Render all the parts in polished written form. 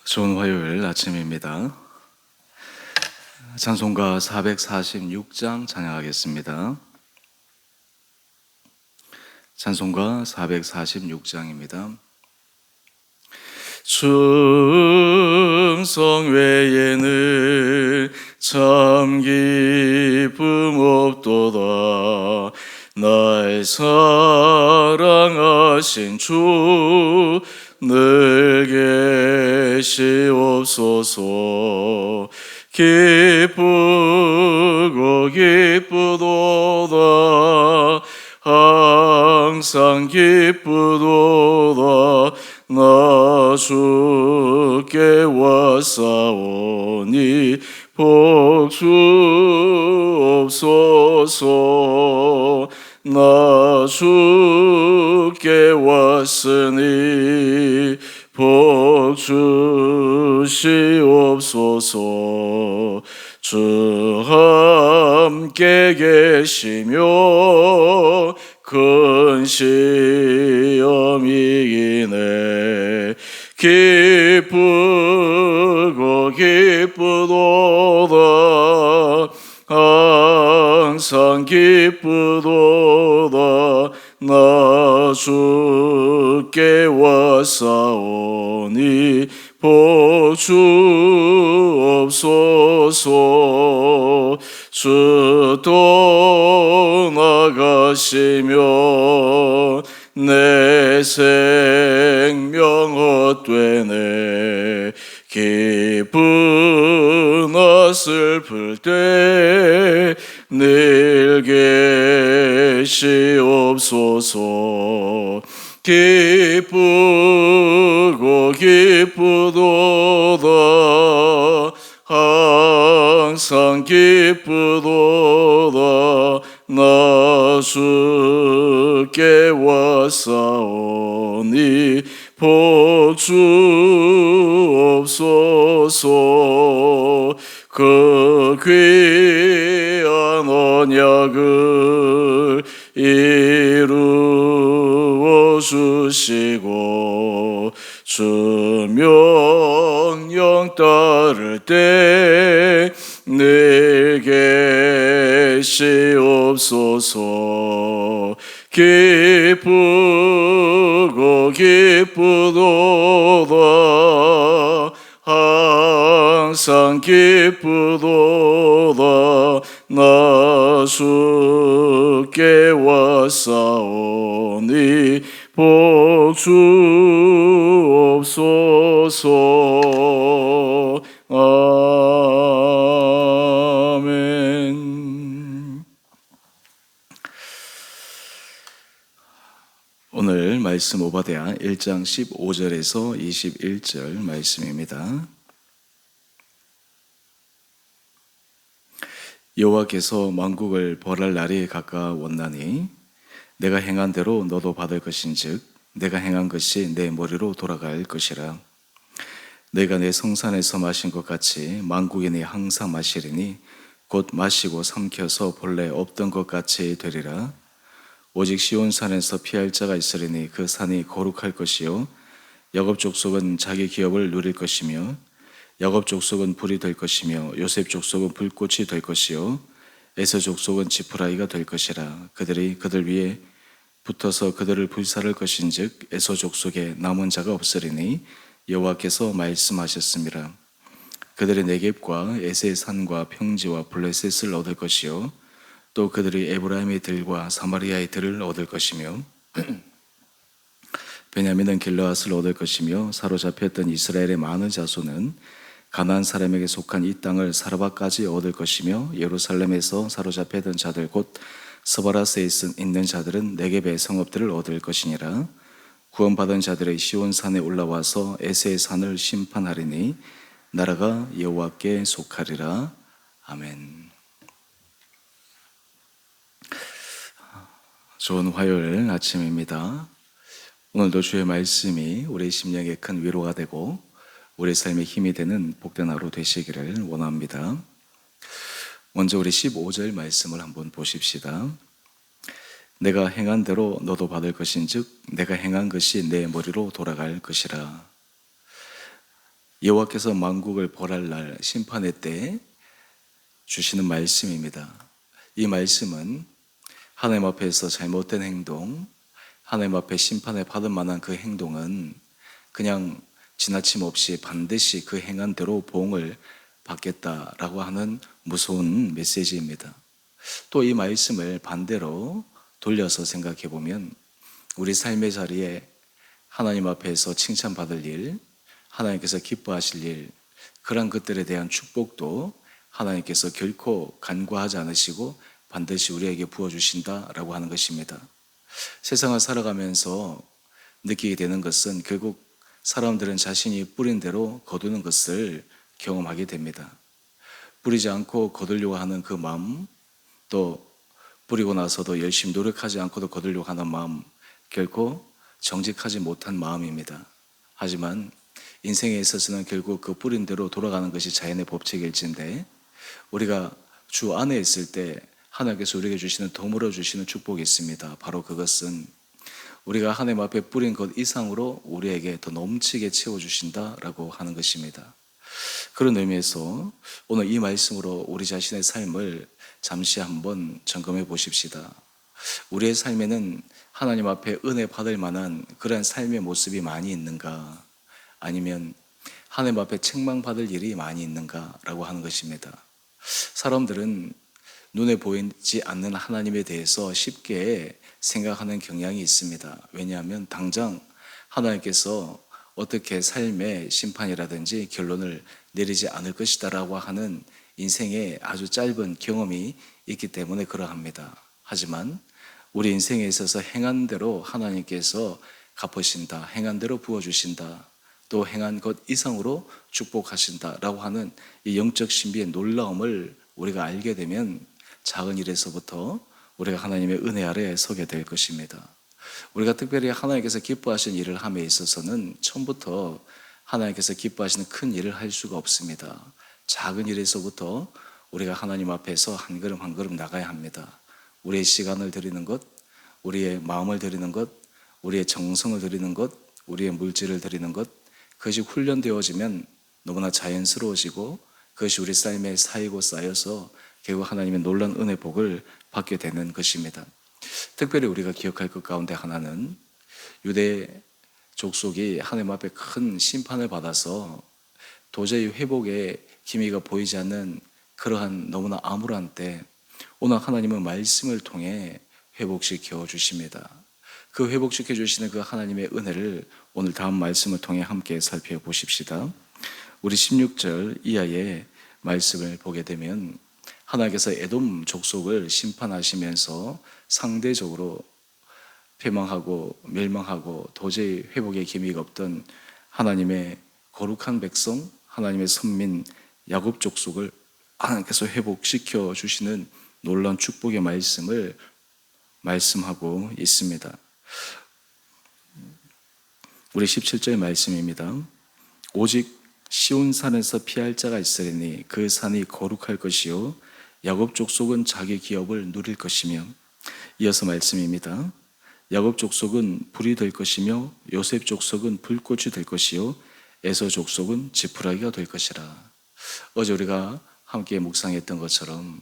좋은 화요일 아침입니다. 찬송가 446장 찬양하겠습니다. 찬송가 446장입니다. 충성 외에는 참 기쁨 없도다. 날 사랑하신 주 늘 계시옵소서. 기쁘고 기쁘도다. 항상 기쁘도다. 나 주께 왔사오니 복주옵소서. 나 주께 왔으니 복주시옵소서. 주 함께 계시며 큰 시험이기네. 기쁘고 기쁘도다. 항상 기쁘도다. 나 주께 왔사오니 복주옵소서. 주 떠나가시며 내 생명 헛되네. 기쁘나 슬플 때 늘 계시옵소서. 기쁘고 기쁘도다. 항상 기쁘도다. 나 주께 왔사오니 복주옵소서. 그 귀한 언약을 이루어 주시고 주 명령 따를 때 늘 계시옵소서. 기쁘고 기쁘도다. 항상 기쁘도다. 나 주께 왔사오니 복주옵소서. 아멘. 오늘 말씀 오바댜 1장 15절에서 21절 말씀입니다. 여호와께서 만국을 벌할 날이 가까웠나니 내가 행한 대로 너도 받을 것인즉 내가 행한 것이 내 머리로 돌아갈 것이라. 내가 내 성산에서 마신 것 같이 만국인이 항상 마시리니 곧 마시고 삼켜서 본래 없던 것 같이 되리라. 오직 시온산에서 피할 자가 있으리니 그 산이 거룩할 것이요 야곱 족속은 자기 기업을 누릴 것이며 야곱 족속은 불이 될 것이며 요셉 족속은 불꽃이 될 것이요 에서 족속은 지푸라기가 될 것이라. 그들이 그들 위에 붙어서 그들을 불살할 것인즉 에서 족속에 남은 자가 없으리니 여호와께서 말씀하셨습니다. 그들이 네겝과 에세의 산과 평지와 블레셋을 얻을 것이요 또 그들이 에브라임의 들과 사마리아의 들을 얻을 것이며 베냐민은 길르앗을 얻을 것이며 사로잡혔던 이스라엘의 많은 자손은 가나안 사람에게 속한 이 땅을 사르바까지 얻을 것이며 예루살렘에서 사로잡혔던 자들 곧 스바라스에 있는 자들은 네겝의 성읍들을 얻을 것이니라. 구원받은 자들의 시온산에 올라와서 에세의 산을 심판하리니 나라가 여호와께 속하리라. 아멘. 좋은 화요일 아침입니다. 오늘도 주의 말씀이 우리 심령에 큰 위로가 되고 우리 삶에 힘이 되는 복된 하루 되시기를 원합니다. 먼저 우리 15절 말씀을 한번 보십시다. 내가 행한 대로 너도 받을 것인즉 내가 행한 것이 내 머리로 돌아갈 것이라. 여호와께서 만국을 벌할 날 심판의 때 주시는 말씀입니다. 이 말씀은 하나님 앞에서 잘못된 행동, 하나님 앞에 심판을 받을 만한 그 행동은 그냥 지나침 없이 반드시 그 행한 대로 보응을 받겠다라고 하는 무서운 메시지입니다. 또 이 말씀을 반대로 돌려서 생각해 보면 우리 삶의 자리에 하나님 앞에서 칭찬받을 일, 하나님께서 기뻐하실 일, 그런 것들에 대한 축복도 하나님께서 결코 간과하지 않으시고 반드시 우리에게 부어주신다라고 하는 것입니다. 세상을 살아가면서 느끼게 되는 것은 결국 사람들은 자신이 뿌린 대로 거두는 것을 경험하게 됩니다. 뿌리지 않고 거두려고 하는 그 마음, 또 뿌리고 나서도 열심히 노력하지 않고도 거두려고 하는 마음, 결코 정직하지 못한 마음입니다. 하지만 인생에 있어서는 결국 그 뿌린 대로 돌아가는 것이 자연의 법칙일진데 우리가 주 안에 있을 때 하나님께서 우리에게 주시는 덤으로 주시는 축복이 있습니다. 바로 그것은 우리가 하나님 앞에 뿌린 것 이상으로 우리에게 더 넘치게 채워주신다라고 하는 것입니다. 그런 의미에서 오늘 이 말씀으로 우리 자신의 삶을 잠시 한번 점검해 보십시다. 우리의 삶에는 하나님 앞에 은혜 받을 만한 그런 삶의 모습이 많이 있는가, 아니면 하나님 앞에 책망받을 일이 많이 있는가라고 하는 것입니다. 사람들은 눈에 보이지 않는 하나님에 대해서 쉽게 생각하는 경향이 있습니다. 왜냐하면 당장 하나님께서 어떻게 삶의 심판이라든지 결론을 내리지 않을 것이다라고 하는 인생의 아주 짧은 경험이 있기 때문에 그러합니다. 하지만 우리 인생에 있어서 행한 대로 하나님께서 갚으신다, 행한 대로 부어주신다, 또 행한 것 이상으로 축복하신다라고 하는 이 영적 신비의 놀라움을 우리가 알게 되면 작은 일에서부터 우리가 하나님의 은혜 아래에 서게 될 것입니다. 우리가 특별히 하나님께서 기뻐하시는 일을 함에 있어서는 처음부터 하나님께서 기뻐하시는 큰 일을 할 수가 없습니다. 작은 일에서부터 우리가 하나님 앞에서 한 걸음 한 걸음 나가야 합니다. 우리의 시간을 드리는 것, 우리의 마음을 드리는 것, 우리의 정성을 드리는 것, 우리의 물질을 드리는 것, 그것이 훈련되어지면 너무나 자연스러워지고 그것이 우리 삶에 쌓이고 쌓여서 결국 하나님의 놀라운 은혜 복을 받게 되는 것입니다. 특별히 우리가 기억할 것 가운데 하나는 유대 족속이 하나님 앞에 큰 심판을 받아서 도저히 회복의 기미가 보이지 않는 그러한 너무나 암울한 때 오늘 하나님은 말씀을 통해 회복시켜 주십니다. 그 회복시켜 주시는 그 하나님의 은혜를 오늘 다음 말씀을 통해 함께 살펴보십시다. 우리 16절 이하의 말씀을 보게 되면 하나님께서 에돔 족속을 심판하시면서 상대적으로 패망하고 멸망하고 도저히 회복의 기미가 없던 하나님의 거룩한 백성, 하나님의 선민 야곱 족속을 하나님께서 회복시켜 주시는 놀라운 축복의 말씀을 말씀하고 있습니다. 우리 17절 말씀입니다. 오직 시온산에서 피할 자가 있으리니 그 산이 거룩할 것이요 야곱 족속은 자기 기업을 누릴 것이며, 이어서 말씀입니다. 야곱 족속은 불이 될 것이며 요셉 족속은 불꽃이 될 것이요 에서 족속은 지푸라기가 될 것이라. 어제 우리가 함께 묵상했던 것처럼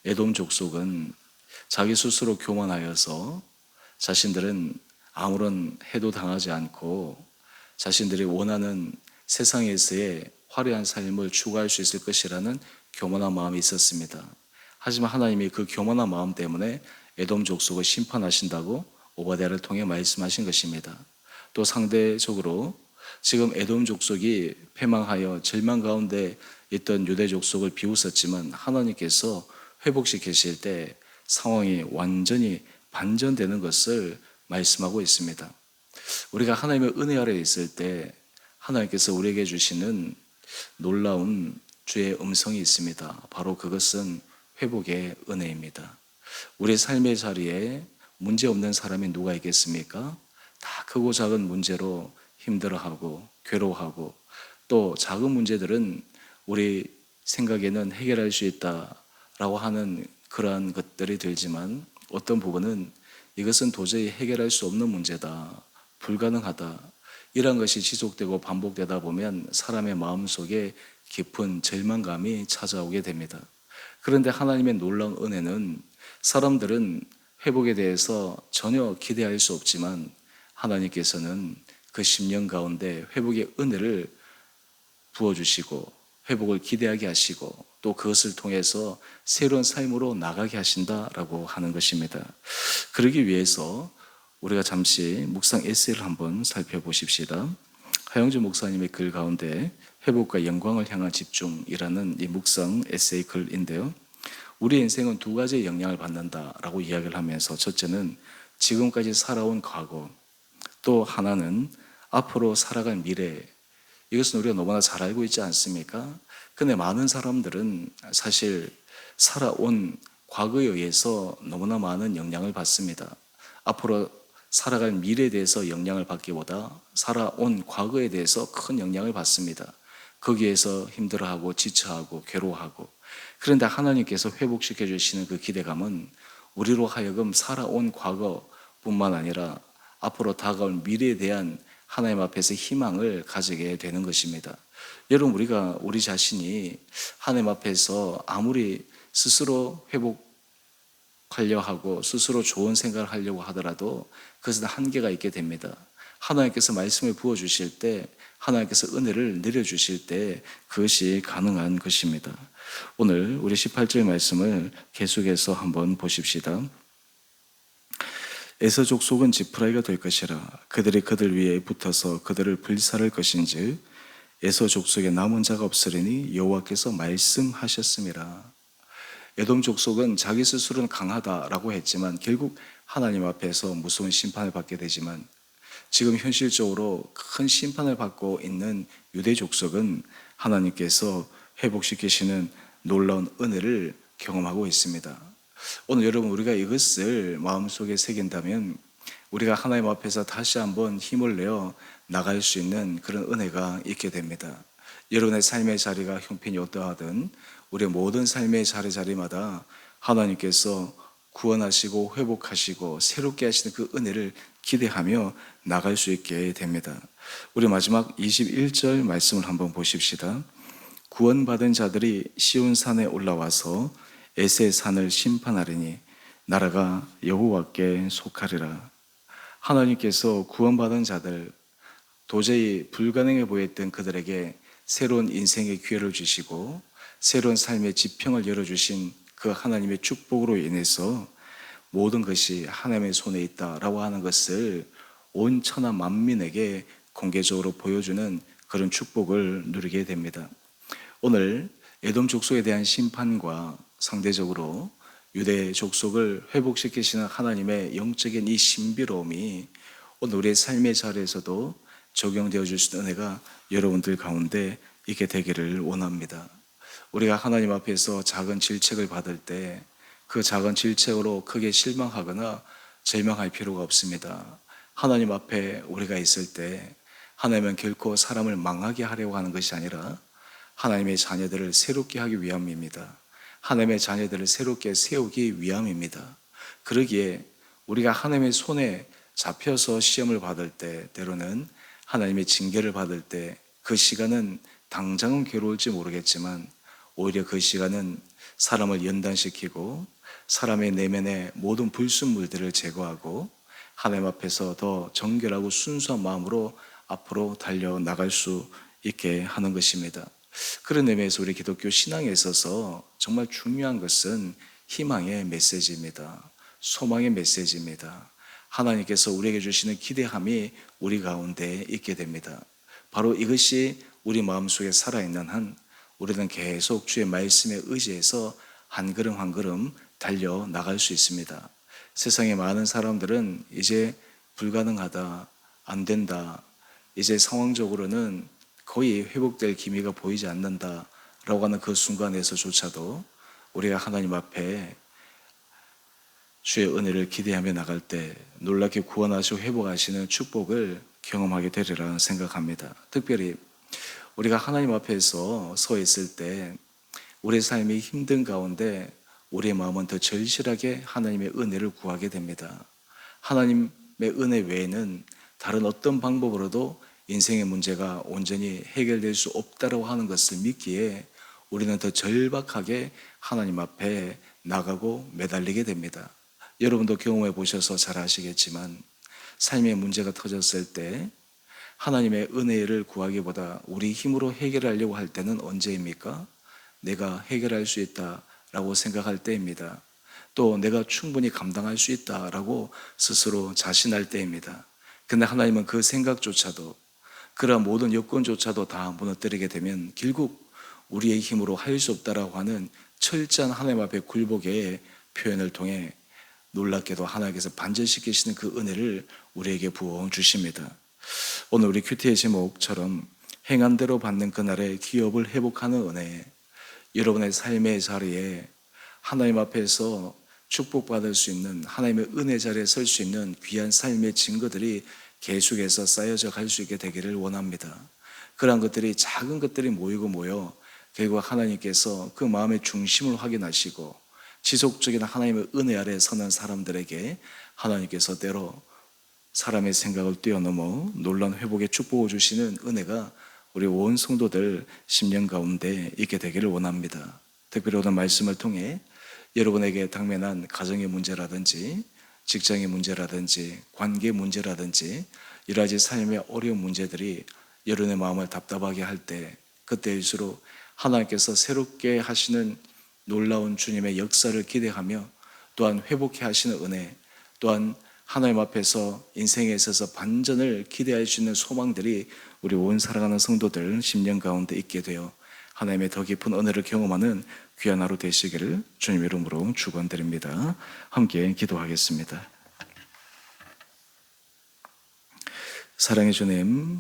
에돔 족속은 자기 스스로 교만하여서 자신들은 아무런 해도 당하지 않고 자신들이 원하는 세상에서의 화려한 삶을 추구할 수 있을 것이라는 교만한 마음이 있었습니다. 하지만 하나님이 그 교만한 마음 때문에 에돔 족속을 심판하신다고 오바댜를 통해 말씀하신 것입니다. 또 상대적으로 지금 에돔 족속이 패망하여 절망 가운데 있던 유대 족속을 비웃었지만 하나님께서 회복시키실 때 상황이 완전히 반전되는 것을 말씀하고 있습니다. 우리가 하나님의 은혜 아래에 있을 때 하나님께서 우리에게 주시는 놀라운 주의 음성이 있습니다. 바로 그것은 회복의 은혜입니다. 우리 삶의 자리에 문제 없는 사람이 누가 있겠습니까? 다 크고 작은 문제로 힘들어하고 괴로워하고 또 작은 문제들은 우리 생각에는 해결할 수 있다라고 하는 그러한 것들이 들지만 어떤 부분은 이것은 도저히 해결할 수 없는 문제다, 불가능하다, 이런 것이 지속되고 반복되다 보면 사람의 마음속에 깊은 절망감이 찾아오게 됩니다. 그런데 하나님의 놀라운 은혜는 사람들은 회복에 대해서 전혀 기대할 수 없지만 하나님께서는 그 10년 가운데 회복의 은혜를 부어주시고 회복을 기대하게 하시고 또 그것을 통해서 새로운 삶으로 나가게 하신다라고 하는 것입니다. 그러기 위해서 우리가 잠시 묵상 에세이를 한번 살펴보십시다. 하영주 목사님의 글 가운데 회복과 영광을 향한 집중이라는 이 묵상 에세이 글인데요. 우리 인생은 두 가지의 영향을 받는다라고 이야기를 하면서 첫째는 지금까지 살아온 과거, 또 하나는 앞으로 살아갈 미래. 이것은 우리가 너무나 잘 알고 있지 않습니까? 근데 많은 사람들은 사실 살아온 과거에 의해서 너무나 많은 영향을 받습니다. 앞으로 살아갈 미래에 대해서 영향을 받기보다 살아온 과거에 대해서 큰 영향을 받습니다. 거기에서 힘들어하고 지쳐하고 괴로워하고. 그런데 하나님께서 회복시켜 주시는 그 기대감은 우리로 하여금 살아온 과거뿐만 아니라 앞으로 다가올 미래에 대한 하나님 앞에서 희망을 가지게 되는 것입니다. 여러분, 우리가 우리 자신이 하나님 앞에서 아무리 스스로 회복하려 하고 스스로 좋은 생각을 하려고 하더라도 그것은 한계가 있게 됩니다. 하나님께서 말씀을 부어주실 때, 하나님께서 은혜를 내려주실 때 그것이 가능한 것입니다. 오늘 우리 18절 말씀을 계속해서 한번 보십시다. 에서 족속은 지푸라기가 될 것이라. 그들이 그들 위에 붙어서 그들을 불살할 것인즉 에서 족속에 남은 자가 없으리니 여호와께서 말씀하셨음이라. 에돔 족속은 자기 스스로는 강하다라고 했지만 결국 하나님 앞에서 무서운 심판을 받게 되지만 지금 현실적으로 큰 심판을 받고 있는 유대 족속은 하나님께서 회복시키시는 놀라운 은혜를 경험하고 있습니다. 오늘 여러분, 우리가 이것을 마음속에 새긴다면 우리가 하나님 앞에서 다시 한번 힘을 내어 나갈 수 있는 그런 은혜가 있게 됩니다. 여러분의 삶의 자리가 형편이 어떠하든 우리의 모든 삶의 자리마다 하나님께서 구원하시고 회복하시고 새롭게 하시는 그 은혜를 기대하며 나갈 수 있게 됩니다. 우리 마지막 21절 말씀을 한번 보십시다. 구원받은 자들이 시온 산에 올라와서 에세 산을 심판하리니 나라가 여호와께 속하리라. 하나님께서 구원받은 자들, 도저히 불가능해 보였던 그들에게 새로운 인생의 기회를 주시고 새로운 삶의 지평을 열어주신 그 하나님의 축복으로 인해서 모든 것이 하나님의 손에 있다라고 하는 것을 온 천하 만민에게 공개적으로 보여주는 그런 축복을 누리게 됩니다. 오늘 에돔 족속에 대한 심판과 상대적으로 유대 족속을 회복시키시는 하나님의 영적인 이 신비로움이 오늘 우리의 삶의 자리에서도 적용되어 줄 수 있는 은혜가 여러분들 가운데 있게 되기를 원합니다. 우리가 하나님 앞에서 작은 질책을 받을 때 그 작은 질책으로 크게 실망하거나 절망할 필요가 없습니다. 하나님 앞에 우리가 있을 때 하나님은 결코 사람을 망하게 하려고 하는 것이 아니라 하나님의 자녀들을 새롭게 하기 위함입니다. 하나님의 자녀들을 새롭게 세우기 위함입니다. 그러기에 우리가 하나님의 손에 잡혀서 시험을 받을 때, 때로는 하나님의 징계를 받을 때 그 시간은 당장은 괴로울지 모르겠지만 오히려 그 시간은 사람을 연단시키고 사람의 내면의 모든 불순물들을 제거하고 하나님 앞에서 더 정결하고 순수한 마음으로 앞으로 달려나갈 수 있게 하는 것입니다. 그런 의미에서 우리 기독교 신앙에 있어서 정말 중요한 것은 희망의 메시지입니다. 소망의 메시지입니다. 하나님께서 우리에게 주시는 기대함이 우리 가운데 있게 됩니다. 바로 이것이 우리 마음속에 살아있는 한 우리는 계속 주의 말씀에 의지해서 한 걸음 한 걸음 달려나갈 수 있습니다. 세상의 많은 사람들은 이제 불가능하다, 안 된다, 이제 상황적으로는 거의 회복될 기미가 보이지 않는다라고 하는 그 순간에서조차도 우리가 하나님 앞에 주의 은혜를 기대하며 나갈 때 놀랍게 구원하시고 회복하시는 축복을 경험하게 되리라 생각합니다. 특별히 우리가 하나님 앞에서 서 있을 때 우리의 삶이 힘든 가운데 우리의 마음은 더 절실하게 하나님의 은혜를 구하게 됩니다. 하나님의 은혜 외에는 다른 어떤 방법으로도 인생의 문제가 온전히 해결될 수 없다고 하는 것을 믿기에 우리는 더 절박하게 하나님 앞에 나가고 매달리게 됩니다. 여러분도 경험해 보셔서 잘 아시겠지만 삶의 문제가 터졌을 때 하나님의 은혜를 구하기보다 우리 힘으로 해결하려고 할 때는 언제입니까? 내가 해결할 수 있다라고 생각할 때입니다. 또 내가 충분히 감당할 수 있다라고 스스로 자신할 때입니다. 근데 하나님은 그 생각조차도, 그러한 모든 여건조차도 다 무너뜨리게 되면 결국 우리의 힘으로 할 수 없다라고 하는 철저한 하나님 앞에 굴복의 표현을 통해 놀랍게도 하나님께서 반전시키시는 그 은혜를 우리에게 부어 주십니다. 오늘 우리 큐티의 제목처럼 행한 대로 받는 그날의 기업을 회복하는 은혜, 여러분의 삶의 자리에 하나님 앞에서 축복받을 수 있는, 하나님의 은혜 자리에 설 수 있는 귀한 삶의 증거들이 계속해서 쌓여져 갈 수 있게 되기를 원합니다. 그러한 것들이, 작은 것들이 모여 결국 하나님께서 그 마음의 중심을 확인하시고 지속적인 하나님의 은혜 아래 서는 사람들에게 하나님께서 때로 사람의 생각을 뛰어넘어 놀라운 회복의 축복을 주시는 은혜가 우리 온 성도들 심령 가운데 있게 되기를 원합니다. 특별히 오늘 말씀을 통해 여러분에게 당면한 가정의 문제라든지 직장의 문제라든지 관계 문제라든지 여러 가지 삶의 어려운 문제들이 여러분의 마음을 답답하게 할 때, 그때일수록 하나님께서 새롭게 하시는 놀라운 주님의 역사를 기대하며 또한 회복해 하시는 은혜, 또한 하나님 앞에서 인생에 있어서 반전을 기대할 수 있는 소망들이 우리 온 살아가는 성도들 심령 가운데 있게 되어 하나님의 더 깊은 은혜를 경험하는 귀한 하루 되시기를 주님 이름으로 축원드립니다. 함께 기도하겠습니다. 사랑의 주님,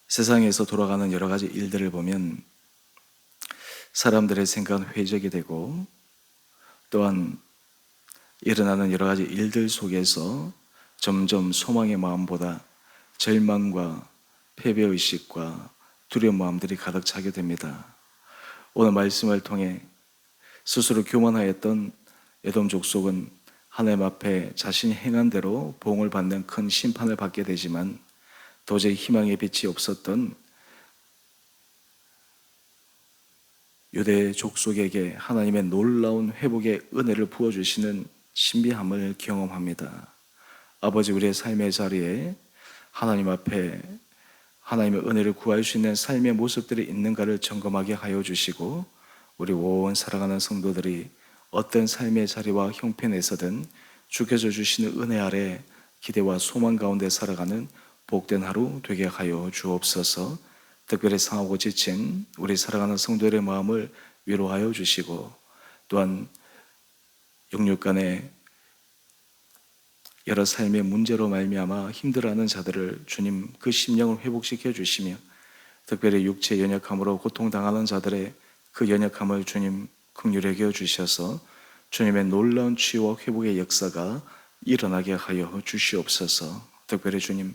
세상에서 돌아가는 여러 가지 일들을 보면 사람들의 생각은 회적이 되고 또한 일어나는 여러 가지 일들 속에서 점점 소망의 마음보다 절망과 패배의식과 두려운 마음들이 가득 차게 됩니다. 오늘 말씀을 통해 스스로 교만하였던 에돔 족속은 하나님 앞에 자신이 행한 대로 보응을 받는 큰 심판을 받게 되지만 도저히 희망의 빛이 없었던 유대 족속에게 하나님의 놀라운 회복의 은혜를 부어주시는 신비함을 경험합니다. 아버지, 우리의 삶의 자리에 하나님 앞에 하나님의 은혜를 구할 수 있는 삶의 모습들이 있는가를 점검하게 하여 주시고 우리 온 살아가는 성도들이 어떤 삶의 자리와 형편에서든 주께서 주시는 은혜 아래 기대와 소망 가운데 살아가는 복된 하루 되게 하여 주옵소서. 특별히 상하고 지친 우리 살아가는 성도들의 마음을 위로하여 주시고 또한 영육간의 여러 삶의 문제로 말미암아 힘들어하는 자들을 주님 그 심령을 회복시켜 주시며 특별히 육체 연약함으로 고통당하는 자들의 그 연약함을 주님 긍휼히 여겨 주셔서 주님의 놀라운 치유와 회복의 역사가 일어나게 하여 주시옵소서. 특별히 주님,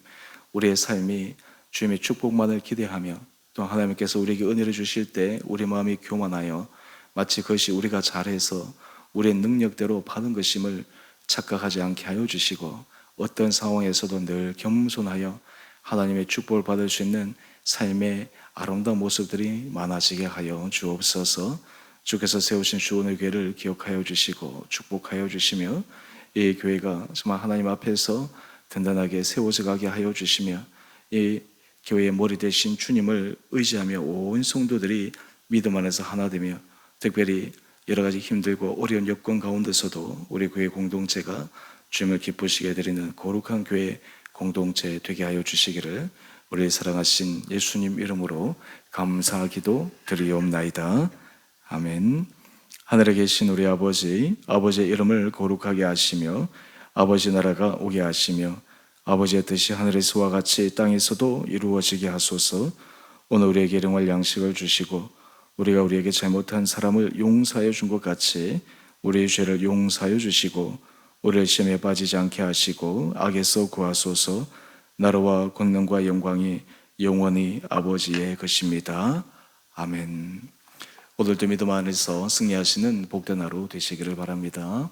우리의 삶이 주님의 축복만을 기대하며 또 하나님께서 우리에게 은혜를 주실 때 우리 마음이 교만하여 마치 그것이 우리가 잘해서 우리의 능력대로 받은 것임을 착각하지 않게 하여 주시고 어떤 상황에서도 늘 겸손하여 하나님의 축복을 받을 수 있는 삶의 아름다운 모습들이 많아지게 하여 주옵소서. 주께서 세우신 주원의 교회를 기억하여 주시고 축복하여 주시며 이 교회가 정말 하나님 앞에서 든든하게 세워져 가게 하여 주시며 이 교회의 머리 대신 주님을 의지하며 온 성도들이 믿음 안에서 하나 되며 특별히 여러 가지 힘들고 어려운 여건 가운데서도 우리 교회 공동체가 주님을 기쁘시게 드리는 거룩한 교회 공동체 되게 하여 주시기를 우리 사랑하신 예수님 이름으로 감사하기도 드리옵나이다. 아멘. 하늘에 계신 우리 아버지, 아버지의 이름을 거룩하게 하시며 아버지 나라가 오게 하시며 아버지의 뜻이 하늘에서와 같이 땅에서도 이루어지게 하소서. 오늘 우리에게 일용할 양식을 주시고 우리가 우리에게 잘못한 사람을 용서하여 준 것 같이 우리의 죄를 용서하여 주시고 우리를 시험에 빠지지 않게 하시고 악에서 구하소서. 나라와 권능과 영광이 영원히 아버지의 것입니다. 아멘. 오늘도 믿음 안에서 승리하시는 복된 하루 되시기를 바랍니다.